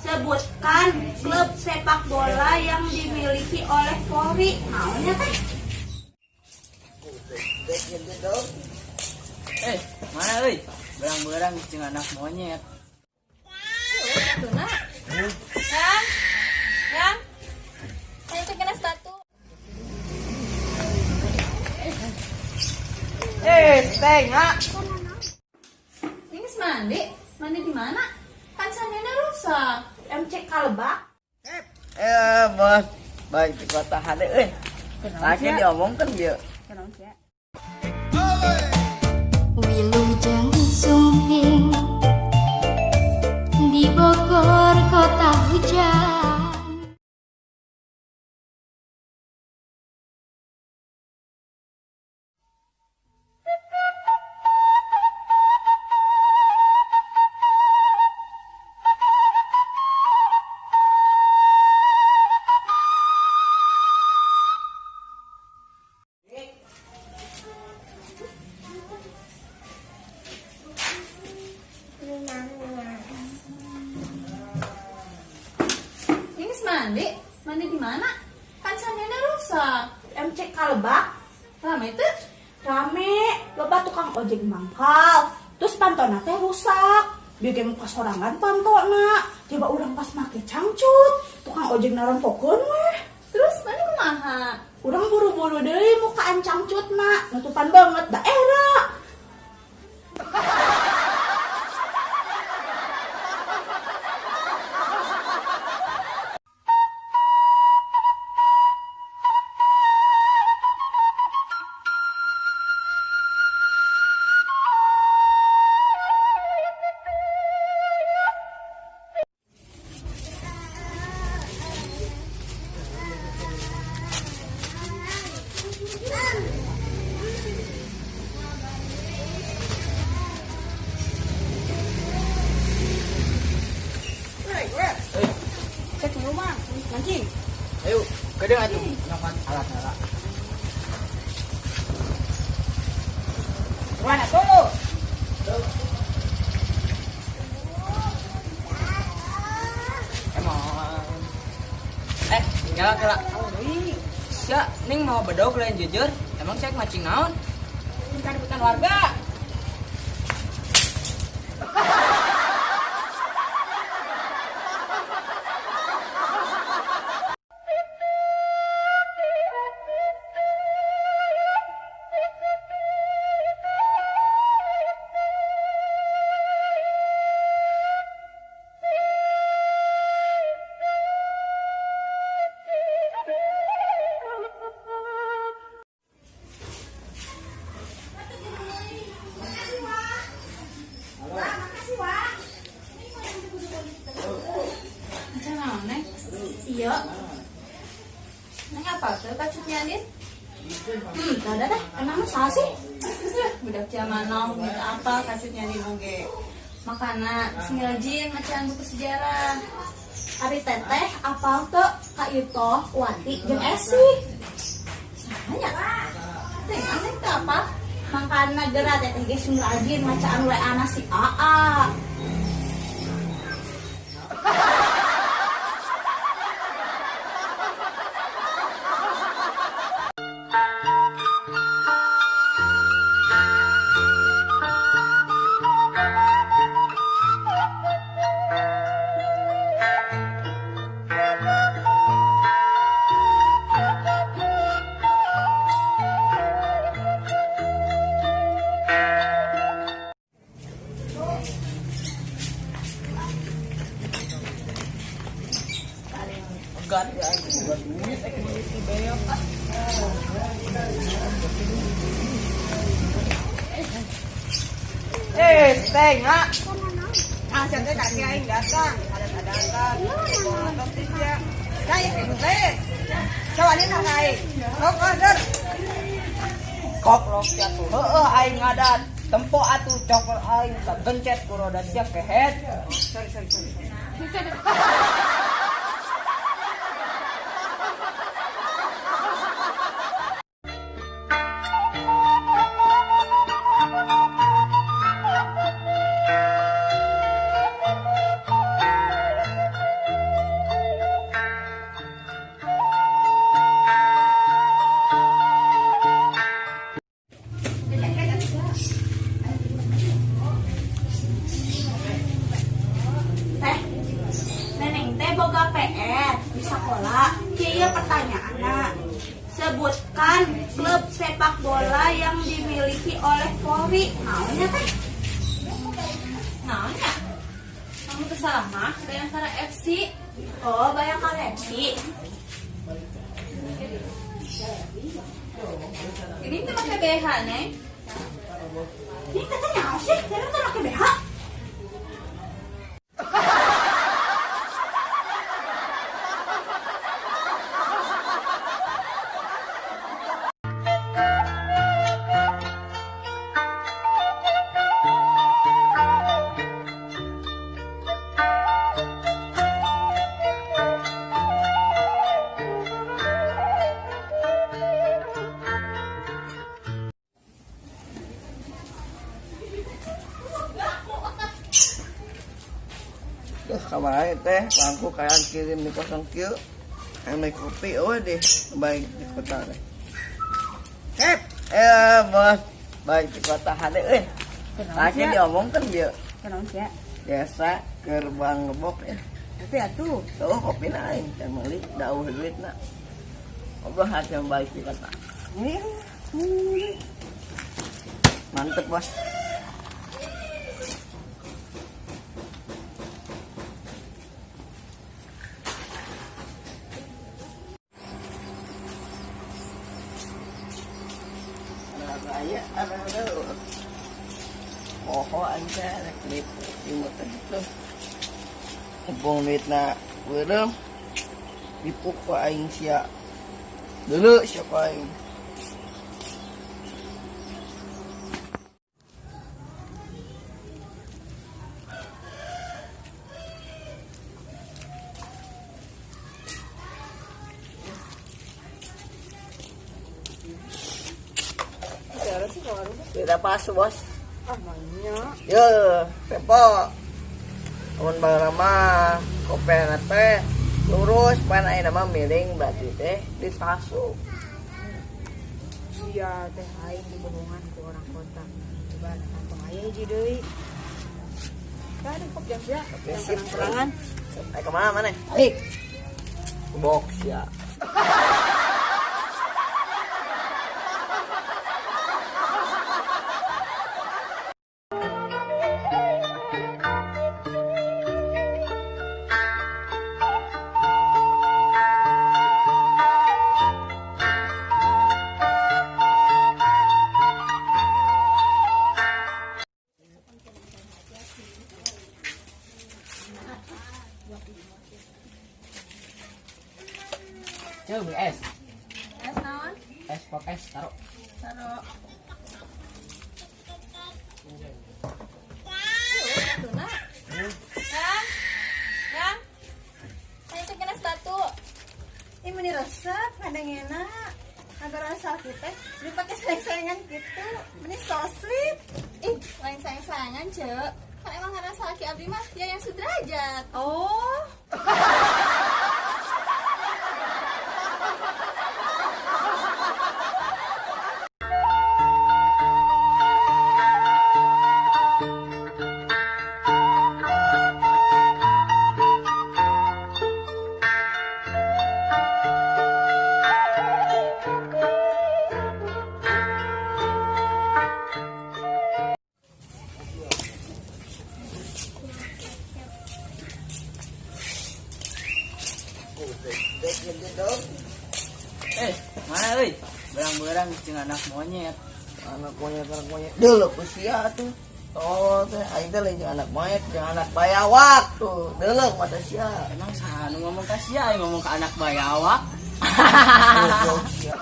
Sebutkan klub sepak bola yang dimiliki oleh Polri. Maunya teh? Mana euy? Berang-berang jeung anak monyet. Yang, saya tuh kena sepatu. Setengah. Ini mandi di mana? Kan sananya rusak. MC Kalebak. Bos. Baik di kota hade euy. Lagi diomongkeun ieu. Wilujeng sumping di Bogor kota hujan. Ini mandi di mana? Kan sananya rusak. MC Kalebak. Lama itu Rame, loba tukang ojek mangkal. Terus pantona teh rusak. Dia ge muka sorangan pantona. Coba urang pas make cangcut. Tukang ojek narempokeun weh. terus mana kumaha? Urang buru-buru deui mukaan cangcutna. Nutupan banget daerah. Cek dulu mah, mancing. Ayo, kadang atuh nyokan alat-alat. Mana tuh? Emang. Nyala kala. Sia, ning mau bedog lain jujur. Emang saya mancing naon? Bukan warga. Macam naon, Neng? Iya. Neng apa tuh kacutnya Adin? Dadah dah. Emang salah sih? Budak zaman now gitu apa kacutnya Adin oge. Makanan singajin macan buku sejarah. Ari teteh apal teu ka Ito, Wati jeung Esi. Hanya teh aneh teh apa? Mangkana geura teteh ge sumber ajin macaan we ana si Aa. Gan ya buat duit di bayar. Setengah. Asyik kaki aing datang, ada datang. Notis ya. Kayak gitu. Coba ini aing. Kok order. Kok rok jatuh. Heeh aing ngadat. Tempo atuh cokol aing kegencet ku roda sia kehet. Sorry. sepak bola yang dimiliki oleh Polri. Naonnya teh? Naonnya? Kamu tuh salah mah, Bayangkara FC. Oh, Bayangkara FC. Ini tuh pakai BH, Neng. Ini katanya apa sih? Ini tuh pakai BH. Terus kemarin teh bangku kayak kirim di kosong kieu. Ame kopi deh baik di kota teh. Bos, baik di kota hade euy. Tadi diomongkeun bieu. Kenapa sih? Biasa gerbang ngebok ya. Tapi atuh. Tuh kopi aing can meuli dauh duitna. Ngobrol hati yang baik di kota. Mantep bos. Ada poho aja rek di motor itu hubung duitna beureum dipuk ku aing sia dulu siapa aing tidak pas bos. Amanya. Yo, Pepo. Amun barama kopena teh lurus pan aya nama miring berarti teh dipasu. Sia teh aing dibohongan ku orang kota. Coba kantong aya hiji deui. Ada kok jam sia. Sip Serangan. Ayo kemana mana? Aik. Box ya. Coba beli es. Es naon? Es pok es taruh. Taruh. Tuna. Yang. Saya teh kena sepatu. Ini meni resep kadang enak. Agar rasa kita dipakai sayang-sayangan gitu. Meni so sweet. Ih, lain sayang-sayangan, Cek. Kan emang ngerasa laki abdi mah ya yang sederajat. Oh. Mana euy? Berang-berang jeung anak monyet. Anak monyet dulu kusia tuh. Oh teh aing teh lain jeung anak monyet jeung anak bayawak tuh. Dulu mata sia. Emang saha nu ngomong ka sia, ngomong ka anak bayawak. Goblok sia.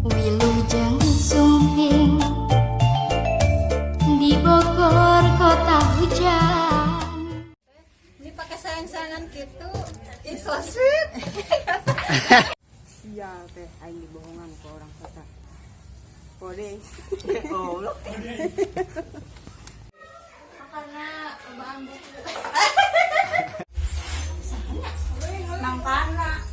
Wilujeng sumping di Bogor kota hujan. Ini pakai sayang-sayangan gitu. It's so sweet. Sia teh aing dibohongan ke orang kota. Boleh. Goblok. Makanya bang buku. Nang kana.